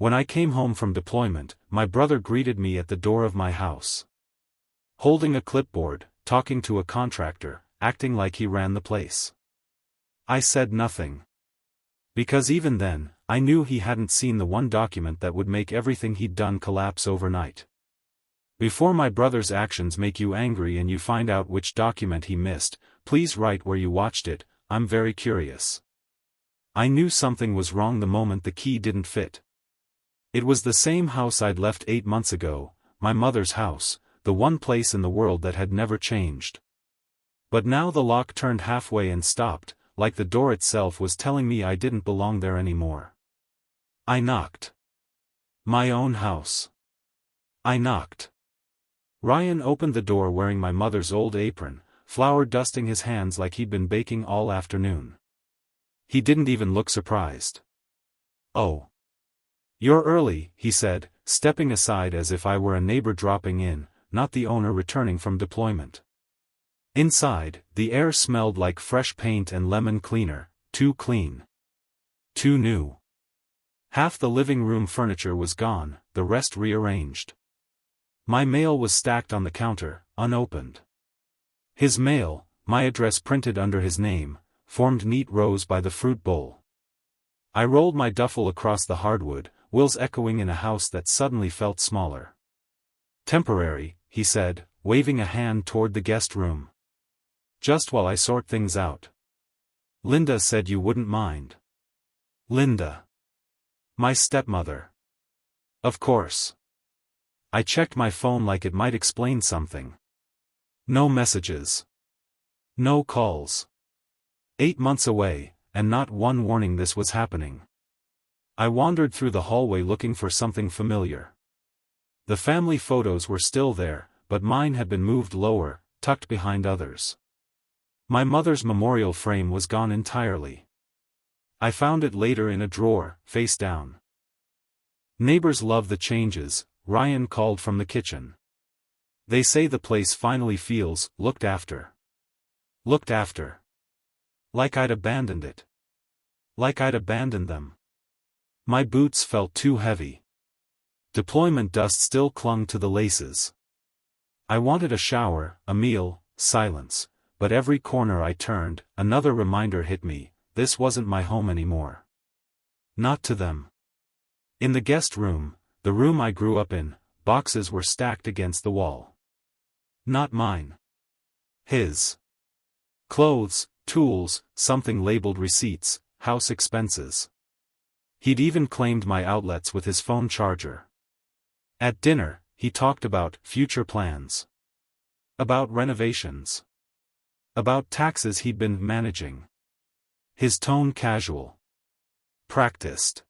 When I came home from deployment, my brother greeted me at the door of my house. Holding a clipboard, talking to a contractor, acting like he ran the place. I said nothing. Because even then, I knew he hadn't seen the one document that would make everything he'd done collapse overnight. Before my brother's actions make you angry and you find out which document he missed, please write where you watched it, I'm very curious. I knew something was wrong the moment the key didn't fit. It was the same house I'd left 8 months ago, my mother's house, the one place in the world that had never changed. But now the lock turned halfway and stopped, like the door itself was telling me I didn't belong there anymore. I knocked. My own house. I knocked. Ryan opened the door wearing my mother's old apron, flour dusting his hands like he'd been baking all afternoon. He didn't even look surprised. "Oh. You're early," he said, stepping aside as if I were a neighbor dropping in, not the owner returning from deployment. Inside, the air smelled like fresh paint and lemon cleaner, too clean. Too new. Half the living room furniture was gone, the rest rearranged. My mail was stacked on the counter, unopened. His mail, my address printed under his name, formed neat rows by the fruit bowl. I rolled my duffel across the hardwood, wheels echoing in a house that suddenly felt smaller. "Temporary," he said, waving a hand toward the guest room. "Just while I sort things out. Linda said you wouldn't mind." Linda. My stepmother. Of course. I checked my phone like it might explain something. No messages. No calls. 8 months away, and not one warning this was happening. I wandered through the hallway looking for something familiar. The family photos were still there, but mine had been moved lower, tucked behind others. My mother's memorial frame was gone entirely. I found it later in a drawer, face down. "Neighbors love the changes," Ryan called from the kitchen. "They say the place finally feels looked after." Looked after. Like I'd abandoned it. Like I'd abandoned them. My boots felt too heavy. Deployment dust still clung to the laces. I wanted a shower, a meal, silence, but every corner I turned, another reminder hit me, this wasn't my home anymore. Not to them. In the guest room, the room I grew up in, boxes were stacked against the wall. Not mine. His. Clothes, tools, something labeled receipts, house expenses. He'd even claimed my outlets with his phone charger. At dinner, he talked about future plans. About renovations. About taxes he'd been managing. His tone casual. Practiced.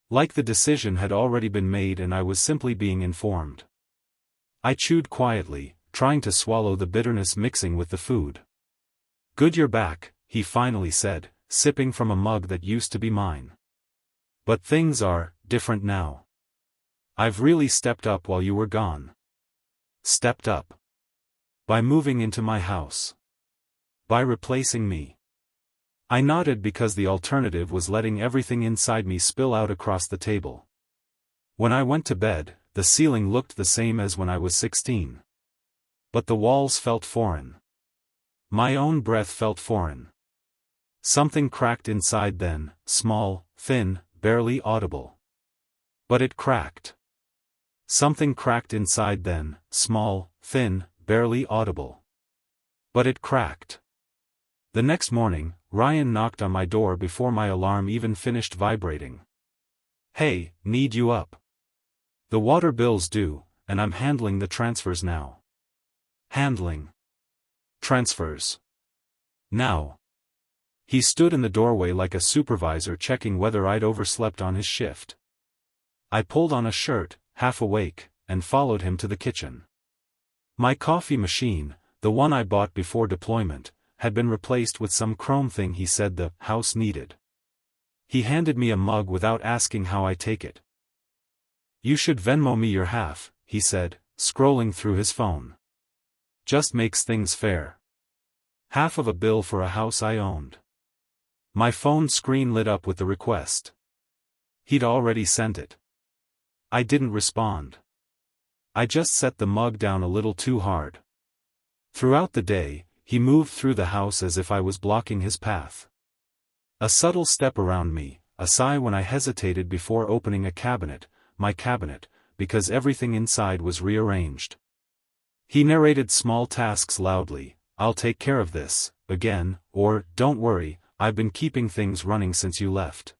Like the decision had already been made and I was simply being informed. I chewed quietly, trying to swallow the bitterness mixing with the food. "Good you're back," he finally said, sipping from a mug that used to be mine. "But things are different now. I've really stepped up while you were gone." Stepped up. By moving into my house. By replacing me. I nodded because the alternative was letting everything inside me spill out across the table. When I went to bed, the ceiling looked the same as when I was 16. But the walls felt foreign. My own breath felt foreign. Something cracked inside then, small, thin, barely audible. But it cracked. Something cracked inside then, small, thin, barely audible. But it cracked. The next morning, Ryan knocked on my door before my alarm even finished vibrating. "Hey, need you up. The water bill's due, and I'm handling the transfers now." Handling. Transfers. Now. He stood in the doorway like a supervisor checking whether I'd overslept on his shift. I pulled on a shirt, half awake, and followed him to the kitchen. My coffee machine, the one I bought before deployment, had been replaced with some chrome thing he said the house needed. He handed me a mug without asking how I take it. "You should Venmo me your half," he said, scrolling through his phone. "Just makes things fair. Half of a bill for a house I owned." My phone screen lit up with the request. He'd already sent it. I didn't respond. I just set the mug down a little too hard. Throughout the day, he moved through the house as if I was blocking his path. A subtle step around me, a sigh when I hesitated before opening my cabinet, because everything inside was rearranged. He narrated small tasks loudly, "I'll take care of this," again, or, "Don't worry, I've been keeping things running since you left."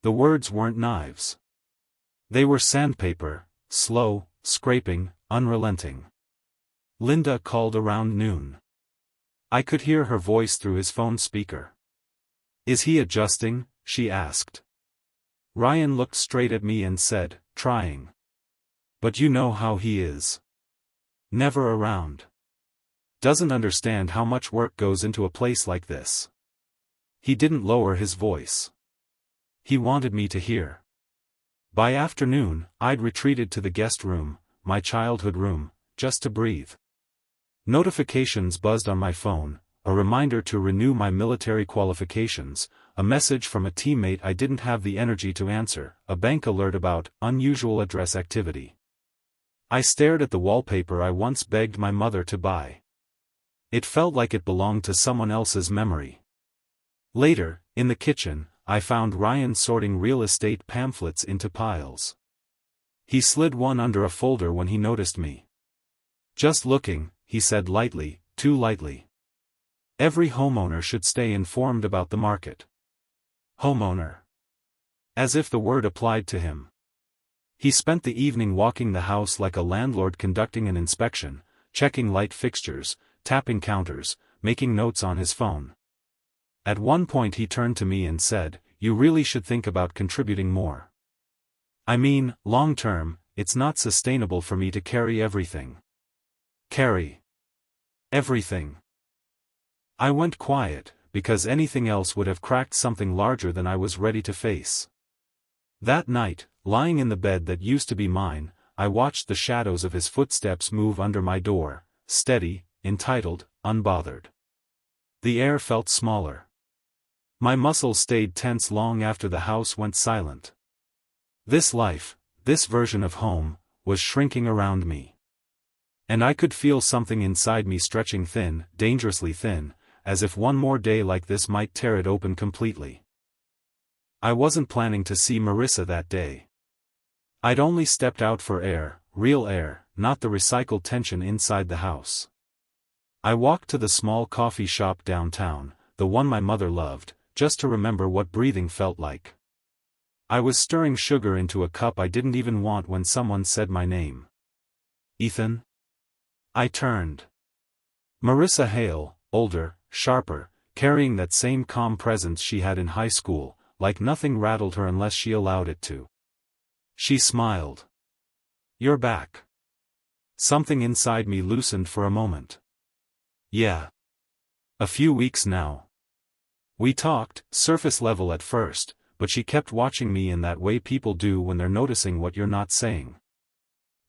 The words weren't knives. They were sandpaper, slow, scraping, unrelenting. Linda called around noon. I could hear her voice through his phone speaker. "Is he adjusting?" she asked. Ryan looked straight at me and said, "Trying. But you know how he is. Never around. Doesn't understand how much work goes into a place like this." He didn't lower his voice. He wanted me to hear. By afternoon, I'd retreated to the guest room, my childhood room, just to breathe. Notifications buzzed on my phone, a reminder to renew my military qualifications, a message from a teammate I didn't have the energy to answer, a bank alert about unusual address activity. I stared at the wallpaper I once begged my mother to buy. It felt like it belonged to someone else's memory. Later, in the kitchen, I found Ryan sorting real estate pamphlets into piles. He slid one under a folder when he noticed me. "Just looking," he said lightly, too lightly. "Every homeowner should stay informed about the market." Homeowner. As if the word applied to him. He spent the evening walking the house like a landlord conducting an inspection, checking light fixtures, tapping counters, making notes on his phone. At one point he turned to me and said, "You really should think about contributing more. I mean, long term, it's not sustainable for me to carry everything." Carry everything. I went quiet, because anything else would have cracked something larger than I was ready to face. That night, lying in the bed that used to be mine, I watched the shadows of his footsteps move under my door, steady, entitled, unbothered. The air felt smaller. My muscles stayed tense long after the house went silent. This life, this version of home, was shrinking around me. And I could feel something inside me stretching thin, dangerously thin, as if one more day like this might tear it open completely. I wasn't planning to see Marissa that day. I'd only stepped out for air, real air, not the recycled tension inside the house. I walked to the small coffee shop downtown, the one my mother loved, just to remember what breathing felt like. I was stirring sugar into a cup I didn't even want when someone said my name. "Ethan?" I turned. Marissa Hale, older, sharper, carrying that same calm presence she had in high school, like nothing rattled her unless she allowed it to. She smiled. "You're back." Something inside me loosened for a moment. "Yeah. A few weeks now." We talked, surface level at first, but she kept watching me in that way people do when they're noticing what you're not saying.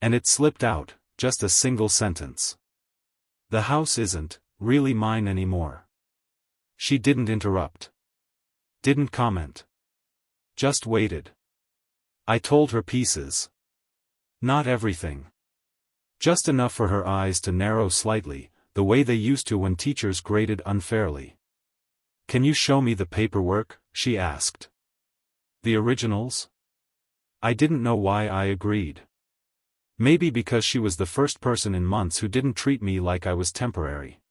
And it slipped out, just a single sentence. "The house isn't really mine anymore." She didn't interrupt. Didn't comment. Just waited. I told her pieces. Not everything. Just enough for her eyes to narrow slightly, the way they used to when teachers graded unfairly. "Can you show me the paperwork?" she asked. "The originals?" I didn't know why I agreed. Maybe because she was the first person in months who didn't treat me like I was temporary.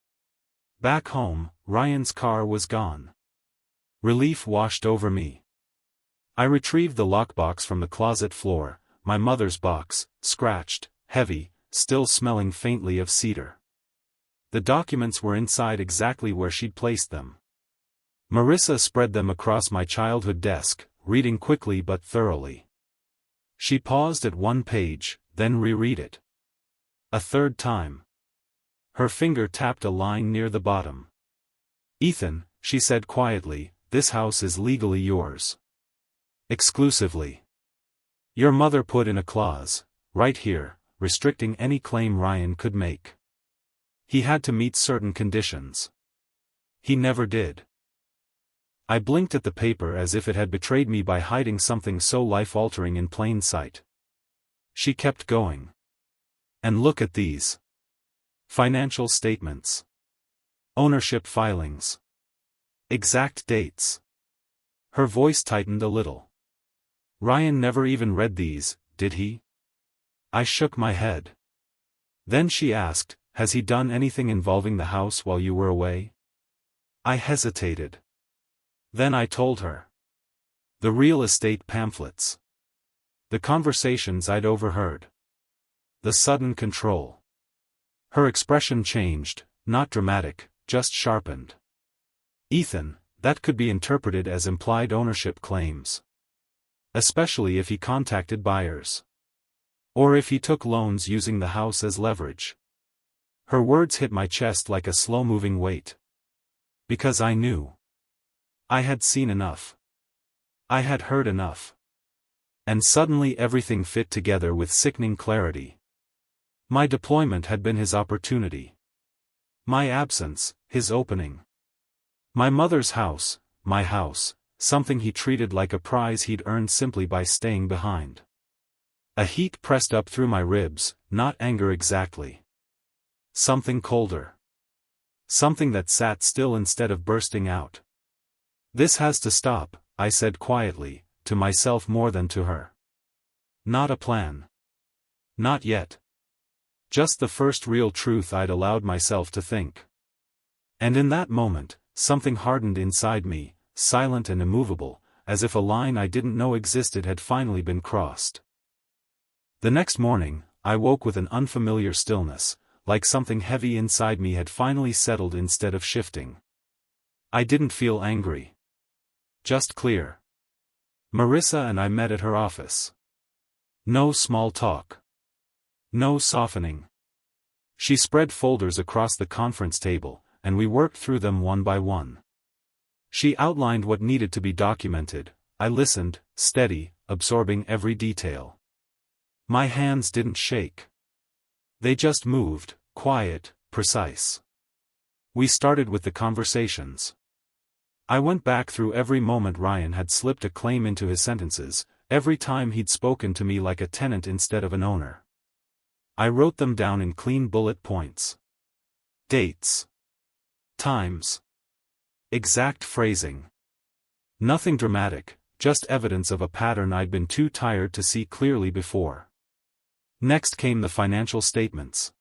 Back home, Ryan's car was gone. Relief washed over me. I retrieved the lockbox from the closet floor, my mother's box, scratched, heavy, still smelling faintly of cedar. The documents were inside exactly where she'd placed them. Marissa spread them across my childhood desk, reading quickly but thoroughly. She paused at one page, then reread it. A third time. Her finger tapped a line near the bottom. "Ethan," she said quietly, "this house is legally yours. Exclusively. Your mother put in a clause, right here, restricting any claim Ryan could make. He had to meet certain conditions. He never did." I blinked at the paper as if it had betrayed me by hiding something so life-altering in plain sight. She kept going. And look at these. Financial statements. Ownership filings. Exact dates. Her voice tightened a little. Ryan never even read these, did he? I shook my head. Then she asked, has he done anything involving the house while you were away? I hesitated. Then I told her. The real estate pamphlets. The conversations I'd overheard. The sudden control. Her expression changed, not dramatic, just sharpened. Ethan, that could be interpreted as implied ownership claims. Especially if he contacted buyers. Or if he took loans using the house as leverage. Her words hit my chest like a slow-moving weight. Because I knew. I had seen enough. I had heard enough. And suddenly everything fit together with sickening clarity. My deployment had been his opportunity. My absence, his opening. My mother's house, my house, something he treated like a prize he'd earned simply by staying behind. A heat pressed up through my ribs, not anger exactly. Something colder. Something that sat still instead of bursting out. This has to stop, I said quietly, to myself more than to her. Not a plan. Not yet. Just the first real truth I'd allowed myself to think. And in that moment, something hardened inside me, silent and immovable, as if a line I didn't know existed had finally been crossed. The next morning, I woke with an unfamiliar stillness, like something heavy inside me had finally settled instead of shifting. I didn't feel angry. Just clear. Marissa and I met at her office. No small talk. No softening. She spread folders across the conference table, and we worked through them one by one. She outlined what needed to be documented. I listened, steady, absorbing every detail. My hands didn't shake. They just moved, quiet, precise. We started with the conversations. I went back through every moment Ryan had slipped a claim into his sentences, every time he'd spoken to me like a tenant instead of an owner. I wrote them down in clean bullet points. Dates. Times. Exact phrasing. Nothing dramatic, just evidence of a pattern I'd been too tired to see clearly before. Next came the financial statements.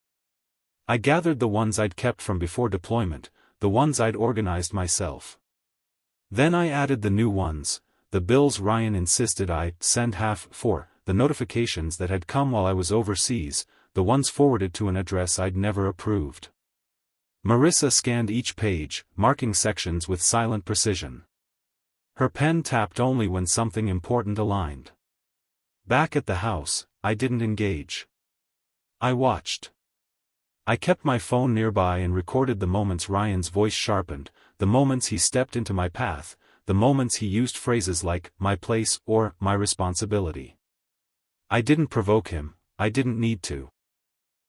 I gathered the ones I'd kept from before deployment, the ones I'd organized myself. Then I added the new ones, the bills Ryan insisted I send half for, the notifications that had come while I was overseas, the ones forwarded to an address I'd never approved. Marissa scanned each page, marking sections with silent precision. Her pen tapped only when something important aligned. Back at the house, I didn't engage. I watched. I kept my phone nearby and recorded the moments Ryan's voice sharpened, the moments he stepped into my path, the moments he used phrases like, my place, or, my responsibility. I didn't provoke him, I didn't need to.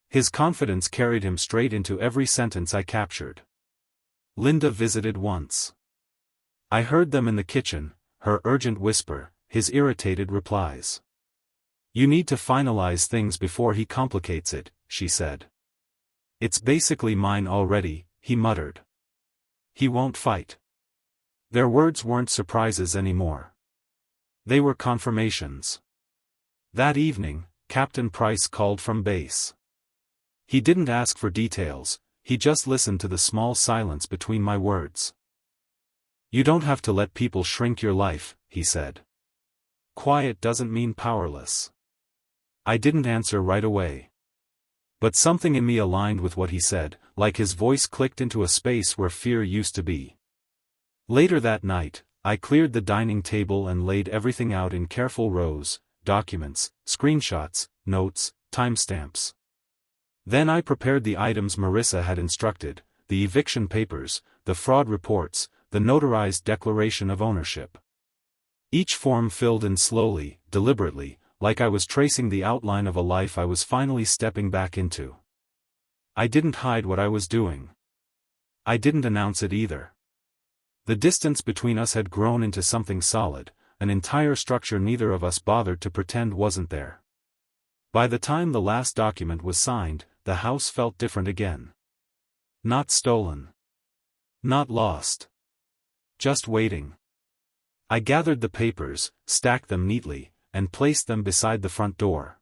His confidence carried him straight into every sentence I captured. Linda visited once. I heard them in the kitchen, her urgent whisper, his irritated replies. You need to finalize things before he complicates it, she said. It's basically mine already, he muttered. He won't fight. Their words weren't surprises anymore. They were confirmations. That evening, Captain Price called from base. He didn't ask for details, he just listened to the small silence between my words. You don't have to let people shrink your life, he said. Quiet doesn't mean powerless. I didn't answer right away. But something in me aligned with what he said, like his voice clicked into a space where fear used to be. Later that night, I cleared the dining table and laid everything out in careful rows, documents, screenshots, notes, timestamps. Then I prepared the items Marissa had instructed, the eviction papers, the fraud reports, the notarized declaration of ownership. Each form filled in slowly, deliberately, like I was tracing the outline of a life I was finally stepping back into. I didn't hide what I was doing. I didn't announce it either. The distance between us had grown into something solid, an entire structure neither of us bothered to pretend wasn't there. By the time the last document was signed, the house felt different again. Not stolen. Not lost. Just waiting. I gathered the papers, stacked them neatly, and placed them beside the front door.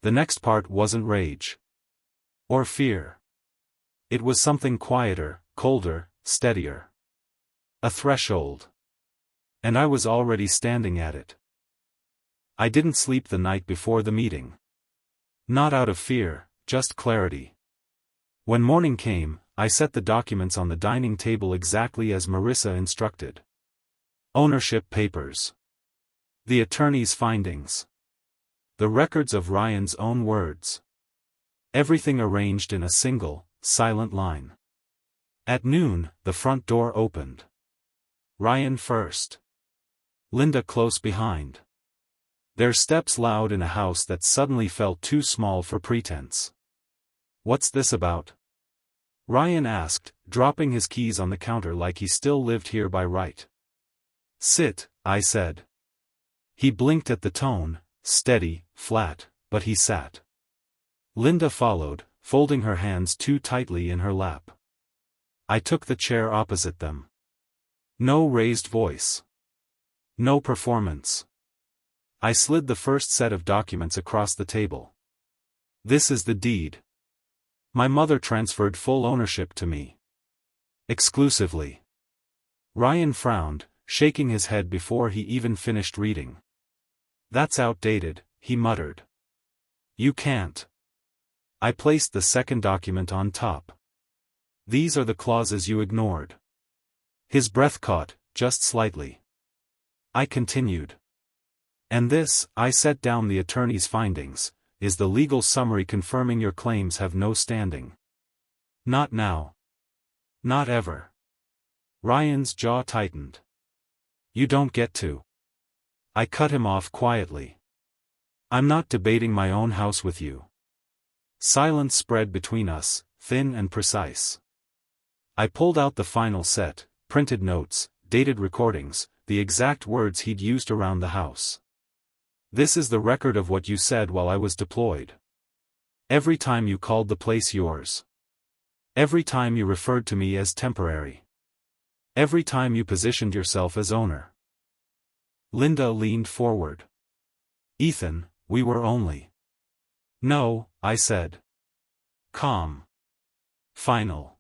The next part wasn't rage. Or fear. It was something quieter, colder, steadier. A threshold. And I was already standing at it. I didn't sleep the night before the meeting. Not out of fear, just clarity. When morning came, I set the documents on the dining table exactly as Marissa instructed. Ownership papers. The attorney's findings. The records of Ryan's own words. Everything arranged in a single, silent line. At noon, the front door opened. Ryan first. Linda close behind. Their steps loud in a house that suddenly felt too small for pretense. "What's this about?" Ryan asked, dropping his keys on the counter like he still lived here by right. "Sit," I said. He blinked at the tone, steady, flat, but he sat. Linda followed, folding her hands too tightly in her lap. I took the chair opposite them. No raised voice. No performance. I slid the first set of documents across the table. "This is the deed. My mother transferred full ownership to me. Exclusively." Ryan frowned, shaking his head before he even finished reading. "That's outdated," he muttered. "You can't." I placed the second document on top. "These are the clauses you ignored." His breath caught, just slightly. I continued. "And this," I set down the attorney's findings, "is the legal summary confirming your claims have no standing. Not now. Not ever." Ryan's jaw tightened. "You don't get to." I cut him off quietly. "I'm not debating my own house with you." Silence spread between us, thin and precise. I pulled out the final set, printed notes, dated recordings, the exact words he'd used around the house. "This is the record of what you said while I was deployed. Every time you called the place yours. Every time you referred to me as temporary. Every time you positioned yourself as owner." Linda leaned forward. "Ethan, we were only..." "No," I said. Calm. Final.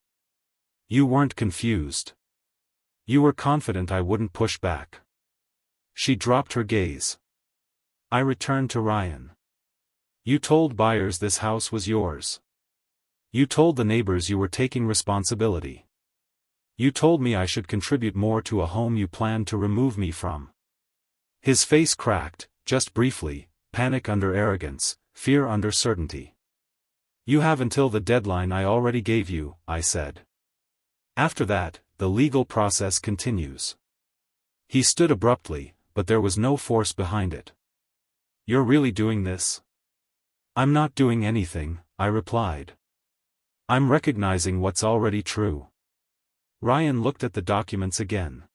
"You weren't confused. You were confident I wouldn't push back." She dropped her gaze. I returned to Ryan. "You told buyers this house was yours. You told the neighbors you were taking responsibility. You told me I should contribute more to a home you planned to remove me from." His face cracked, just briefly, panic under arrogance, fear under certainty. "You have until the deadline I already gave you," I said. "After that, the legal process continues." He stood abruptly, but there was no force behind it. "You're really doing this?" "I'm not doing anything," I replied. "I'm recognizing what's already true." Ryan looked at the documents again.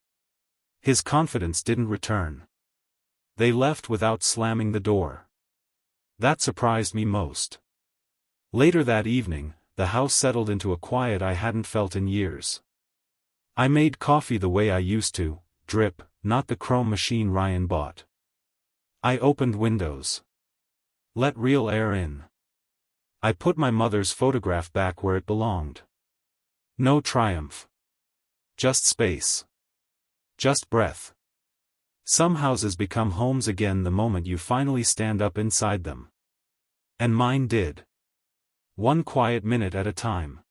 His confidence didn't return. They left without slamming the door. That surprised me most. Later that evening, the house settled into a quiet I hadn't felt in years. I made coffee the way I used to, drip, not the chrome machine Ryan bought. I opened windows. Let real air in. I put my mother's photograph back where it belonged. No triumph. Just space. Just breath. Some houses become homes again the moment you finally stand up inside them. And mine did. One quiet minute at a time.